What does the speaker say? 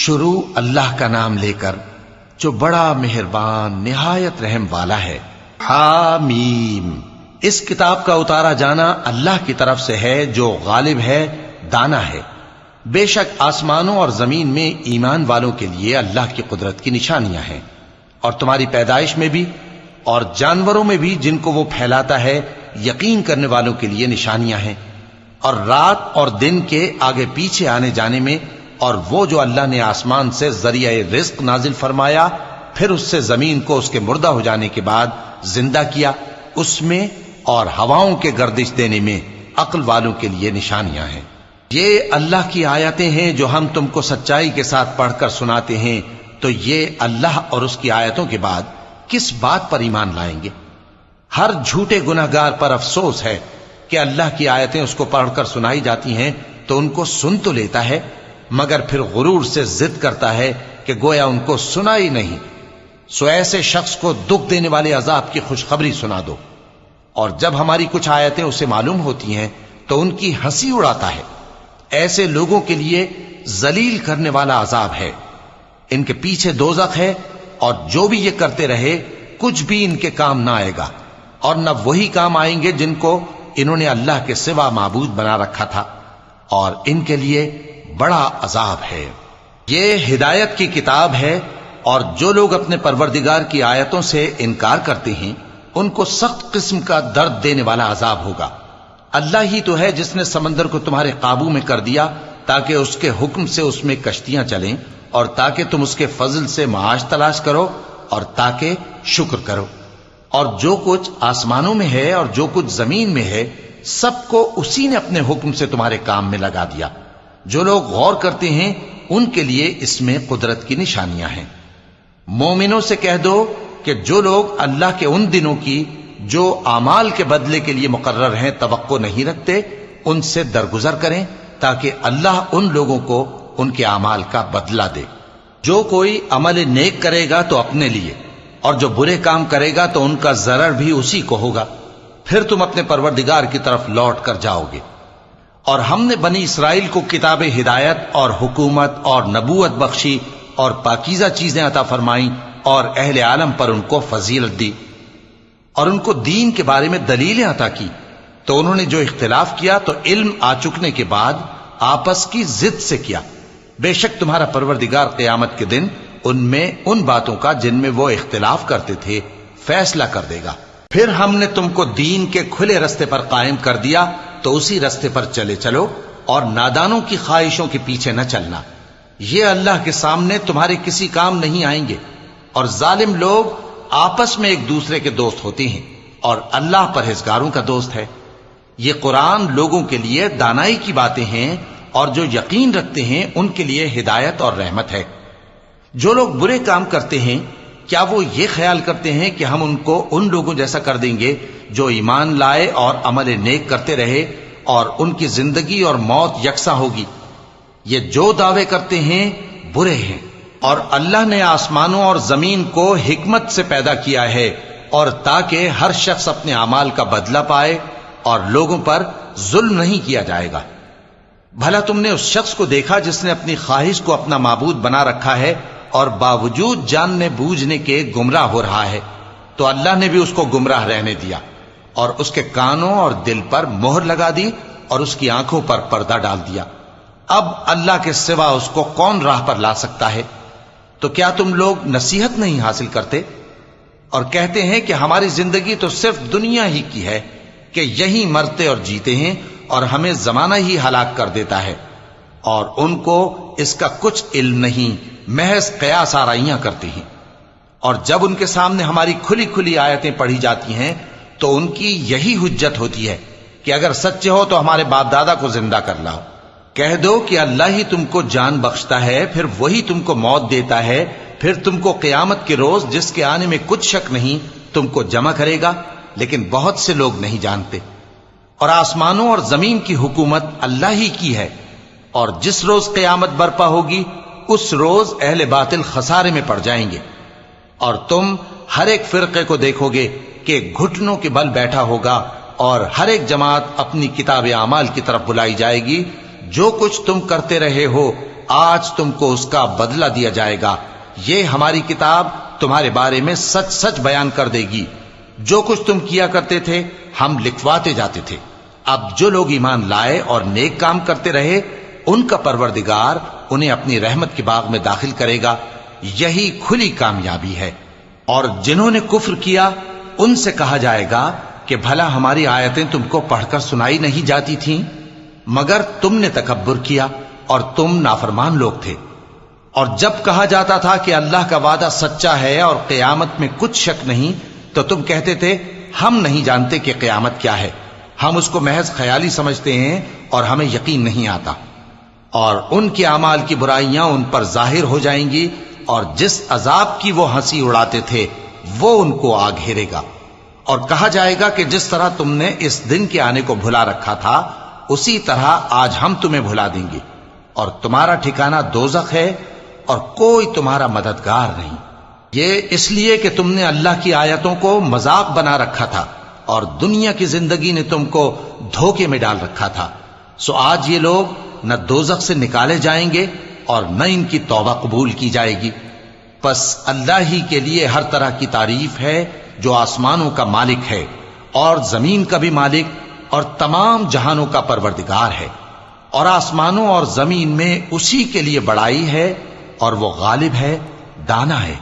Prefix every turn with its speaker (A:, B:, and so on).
A: شروع اللہ کا نام لے کر جو بڑا مہربان نہایت رحم والا ہے۔ حامیم، اس کتاب کا اتارا جانا اللہ کی طرف سے ہے جو غالب ہے، دانا ہے۔ بے شک آسمانوں اور زمین میں ایمان والوں کے لیے اللہ کی قدرت کی نشانیاں ہیں، اور تمہاری پیدائش میں بھی اور جانوروں میں بھی جن کو وہ پھیلاتا ہے یقین کرنے والوں کے لیے نشانیاں ہیں، اور رات اور دن کے آگے پیچھے آنے جانے میں، اور وہ جو اللہ نے آسمان سے ذریعہ رزق نازل فرمایا پھر اس سے زمین کو اس کے مردہ ہو جانے کے بعد زندہ کیا، اس میں اور ہواؤں کے گردش دینے میں عقل والوں کے لیے نشانیاں ہیں۔ یہ اللہ کی آیتیں ہیں جو ہم تم کو سچائی کے ساتھ پڑھ کر سناتے ہیں، تو یہ اللہ اور اس کی آیتوں کے بعد کس بات پر ایمان لائیں گے؟ ہر جھوٹے گناہگار پر افسوس ہے کہ اللہ کی آیتیں اس کو پڑھ کر سنائی جاتی ہیں تو ان کو سن تو لیتا ہے، مگر پھر غرور سے ضد کرتا ہے کہ گویا ان کو سنا ہی نہیں۔ سو ایسے شخص کو دکھ دینے والے عذاب کی خوشخبری سنا دو، اور جب ہماری کچھ آیتیں اسے معلوم ہوتی ہیں تو ان کی ہنسی اڑاتا ہے۔ ایسے لوگوں کے لیے ذلیل کرنے والا عذاب ہے، ان کے پیچھے دوزخ ہے، اور جو بھی یہ کرتے رہے کچھ بھی ان کے کام نہ آئے گا، اور نہ وہی کام آئیں گے جن کو انہوں نے اللہ کے سوا معبود بنا رکھا تھا، اور ان کے لیے بڑا عذاب ہے۔ یہ ہدایت کی کتاب ہے، اور جو لوگ اپنے پروردگار کی آیتوں سے انکار کرتے ہیں ان کو سخت قسم کا درد دینے والا عذاب ہوگا۔ اللہ ہی تو ہے جس نے سمندر کو تمہارے قابو میں کر دیا تاکہ اس کے حکم سے اس میں کشتیاں چلیں، اور تاکہ تم اس کے فضل سے معاش تلاش کرو، اور تاکہ شکر کرو۔ اور جو کچھ آسمانوں میں ہے اور جو کچھ زمین میں ہے سب کو اسی نے اپنے حکم سے تمہارے کام میں لگا دیا۔ جو لوگ غور کرتے ہیں ان کے لیے اس میں قدرت کی نشانیاں ہیں۔ مومنوں سے کہہ دو کہ جو لوگ اللہ کے ان دنوں کی جو اعمال کے بدلے کے لیے مقرر ہیں توقع نہیں رکھتے، ان سے درگزر کریں تاکہ اللہ ان لوگوں کو ان کے اعمال کا بدلہ دے۔ جو کوئی عمل نیک کرے گا تو اپنے لیے، اور جو برے کام کرے گا تو ان کا ضرر بھی اسی کو ہوگا، پھر تم اپنے پروردگار کی طرف لوٹ کر جاؤ گے۔ اور ہم نے بنی اسرائیل کو کتاب ہدایت اور حکومت اور نبوت بخشی، اور پاکیزہ چیزیں عطا فرمائیں، اور اہل عالم پر ان کو فضیلت دی، اور ان کو دین کے بارے میں دلیلیں عطا کی، تو انہوں نے جو اختلاف کیا تو علم آ چکنے کے بعد آپس کی ضد سے کیا۔ بے شک تمہارا پروردگار قیامت کے دن ان میں ان باتوں کا جن میں وہ اختلاف کرتے تھے فیصلہ کر دے گا۔ پھر ہم نے تم کو دین کے کھلے رستے پر قائم کر دیا، تو اسی رستے پر چلے چلو، اور نادانوں کی خواہشوں کے پیچھے نہ چلنا۔ یہ اللہ کے سامنے تمہارے کسی کام نہیں آئیں گے، اور ظالم لوگ آپس میں ایک دوسرے کے دوست ہوتے ہیں، اور اللہ پرہیزگاروں کا دوست ہے۔ یہ قرآن لوگوں کے لیے دانائی کی باتیں ہیں، اور جو یقین رکھتے ہیں ان کے لیے ہدایت اور رحمت ہے۔ جو لوگ برے کام کرتے ہیں کیا وہ یہ خیال کرتے ہیں کہ ہم ان کو ان لوگوں جیسا کر دیں گے جو ایمان لائے اور عمل نیک کرتے رہے، اور ان کی زندگی اور موت یکساں ہوگی؟ یہ جو دعوے کرتے ہیں برے ہیں۔ اور اللہ نے آسمانوں اور زمین کو حکمت سے پیدا کیا ہے، اور تاکہ ہر شخص اپنے اعمال کا بدلہ پائے، اور لوگوں پر ظلم نہیں کیا جائے گا۔ بھلا تم نے اس شخص کو دیکھا جس نے اپنی خواہش کو اپنا معبود بنا رکھا ہے، اور باوجود جاننے بوجھنے کے گمراہ ہو رہا ہے؟ تو اللہ نے بھی اس کو گمراہ رہنے دیا، اور اس کے کانوں اور دل پر مہر لگا دی، اور اس کی آنکھوں پر پردہ ڈال دیا۔ اب اللہ کے سوا اس کو کون راہ پر لا سکتا ہے؟ تو کیا تم لوگ نصیحت نہیں حاصل کرتے؟ اور کہتے ہیں کہ ہماری زندگی تو صرف دنیا ہی کی ہے، کہ یہی مرتے اور جیتے ہیں، اور ہمیں زمانہ ہی ہلاک کر دیتا ہے، اور ان کو اس کا کچھ علم نہیں، محض قیاس آرائیاں کرتے ہیں۔ اور جب ان کے سامنے ہماری کھلی کھلی آیتیں پڑھی جاتی ہیں تو ان کی یہی حجت ہوتی ہے کہ اگر سچے ہو تو ہمارے باپ دادا کو زندہ کر لاؤ۔ کہہ دو کہ اللہ ہی تم کو جان بخشتا ہے، پھر وہی تم کو موت دیتا ہے، پھر تم کو قیامت کے روز جس کے آنے میں کچھ شک نہیں تم کو جمع کرے گا، لیکن بہت سے لوگ نہیں جانتے۔ اور آسمانوں اور زمین کی حکومت اللہ ہی کی ہے، اور جس روز قیامت برپا ہوگی اس روز اہل باطل خسارے میں پڑ جائیں گے۔ اور تم ہر ایک فرقے کو دیکھو گے کہ گھٹنوں کے بل بیٹھا ہوگا، اور ہر ایک جماعت اپنی کتاب اعمال کی طرف بلائی جائے گی۔ جو کچھ تم کرتے رہے ہو آج تم کو اس کا بدلہ دیا جائے گا، یہ ہماری کتاب تمہارے بارے میں سچ سچ بیان کر دے گی، جو کچھ تم کیا کرتے تھے ہم لکھواتے جاتے تھے۔ اب جو لوگ ایمان لائے اور نیک کام کرتے رہے ان کا پروردگار انہیں اپنی رحمت کے باغ میں داخل کرے گا، یہی کھلی کامیابی ہے۔ اور جنہوں نے کفر کیا ان سے کہا جائے گا کہ بھلا ہماری آیتیں تم کو پڑھ کر سنائی نہیں جاتی تھیں؟ مگر تم نے تکبر کیا اور تم نافرمان لوگ تھے۔ اور جب کہا جاتا تھا کہ اللہ کا وعدہ سچا ہے اور قیامت میں کچھ شک نہیں، تو تم کہتے تھے ہم نہیں جانتے کہ قیامت کیا ہے، ہم اس کو محض خیالی سمجھتے ہیں اور ہمیں یقین نہیں آتا۔ اور ان کے اعمال کی برائیاں ان پر ظاہر ہو جائیں گی، اور جس عذاب کی وہ ہنسی اڑاتے تھے وہ ان کو آ گھیرے گا۔ اور کہا جائے گا کہ جس طرح تم نے اس دن کے آنے کو بھلا رکھا تھا اسی طرح آج ہم تمہیں بھلا دیں گے، اور تمہارا ٹھکانہ دوزخ ہے اور کوئی تمہارا مددگار نہیں۔ یہ اس لیے کہ تم نے اللہ کی آیتوں کو مذاق بنا رکھا تھا اور دنیا کی زندگی نے تم کو دھوکے میں ڈال رکھا تھا، سو آج یہ لوگ نہ دوزخ سے نکالے جائیں گے اور نہ ان کی توبہ قبول کی جائے گی۔ پس اللہ ہی کے لیے ہر طرح کی تعریف ہے جو آسمانوں کا مالک ہے اور زمین کا بھی مالک اور تمام جہانوں کا پروردگار ہے، اور آسمانوں اور زمین میں اسی کے لیے بڑائی ہے، اور وہ غالب ہے، دانا ہے۔